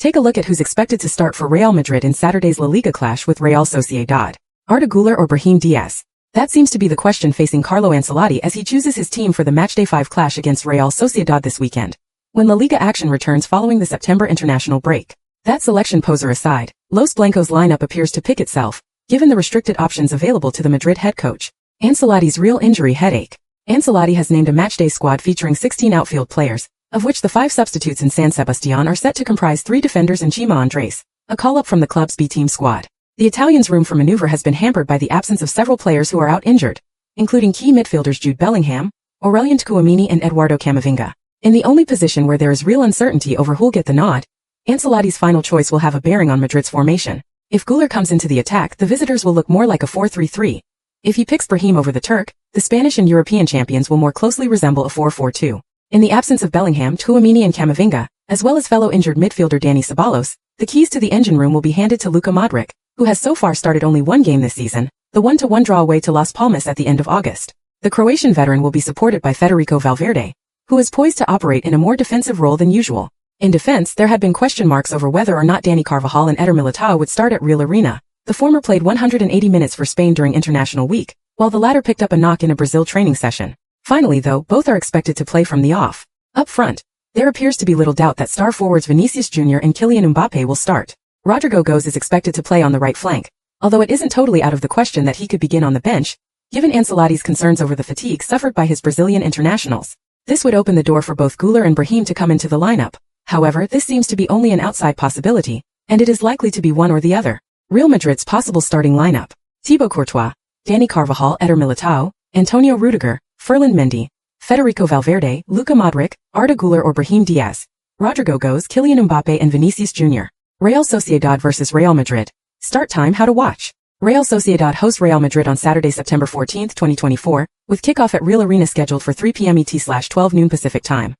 Take a look at who's expected to start for Real Madrid in Saturday's La Liga clash with Real Sociedad. Arda Güler or Brahim Diaz? That seems to be the question facing Carlo Ancelotti as he chooses his team for the Matchday 5 clash against Real Sociedad this weekend, when La Liga action returns following the September international break. That selection poser aside, Los Blancos' lineup appears to pick itself, given the restricted options available to the Madrid head coach. Ancelotti's real injury headache. Ancelotti has named a matchday squad featuring 16 outfield players, of which the 5 substitutes in San Sebastián are set to comprise 3 defenders and Chima Andres, a call-up from the club's B-team squad. The Italians' room for maneuver has been hampered by the absence of several players who are out injured, including key midfielders Jude Bellingham, Aurelien Tchouaméni and Eduardo Camavinga. In the only position where there is real uncertainty over who'll get the nod, Ancelotti's final choice will have a bearing on Madrid's formation. If Güler comes into the attack, the visitors will look more like a 4-3-3. If he picks Brahim over the Turk, the Spanish and European champions will more closely resemble a 4-4-2. In the absence of Bellingham, Tchouaméni and Camavinga, as well as fellow injured midfielder Dani Ceballos, the keys to the engine room will be handed to Luka Modric, who has so far started only one game this season, the 1-1 draw away to Las Palmas at the end of August. The Croatian veteran will be supported by Federico Valverde, who is poised to operate in a more defensive role than usual. In defense, there had been question marks over whether or not Dani Carvajal and Eder Militao would start at Real Arena. The former played 180 minutes for Spain during international week, while the latter picked up a knock in a Brazil training session. Finally though, both are expected to play from the off. Up front, there appears to be little doubt that star forwards Vinicius Jr. and Kylian Mbappe will start. Rodrigo Goes is expected to play on the right flank, although it isn't totally out of the question that he could begin on the bench, given Ancelotti's concerns over the fatigue suffered by his Brazilian internationals. This would open the door for both Güler and Brahim to come into the lineup. However, this seems to be only an outside possibility, and it is likely to be one or the other. Real Madrid's possible starting lineup: Thibaut Courtois, Dani Carvajal, Eder Militao, Antonio Rudiger, Ferland Mendy, Federico Valverde, Luka Modric, Arda Güler or Brahim Diaz, Rodrigo Goes, Kylian Mbappe and Vinicius Jr. Real Sociedad vs Real Madrid. Start time: how to watch. Real Sociedad hosts Real Madrid on Saturday, September 14, 2024, with kickoff at Real Arena scheduled for 3 p.m. ET/12 noon Pacific time.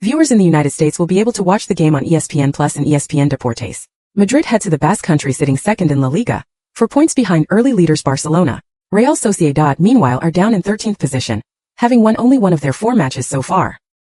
Viewers in the United States will be able to watch the game on ESPN Plus and ESPN Deportes. Madrid head to the Basque Country sitting second in La Liga, 4 points behind early leaders Barcelona. Real Sociedad, meanwhile, are down in 13th position, having won only one of their 4 matches so far.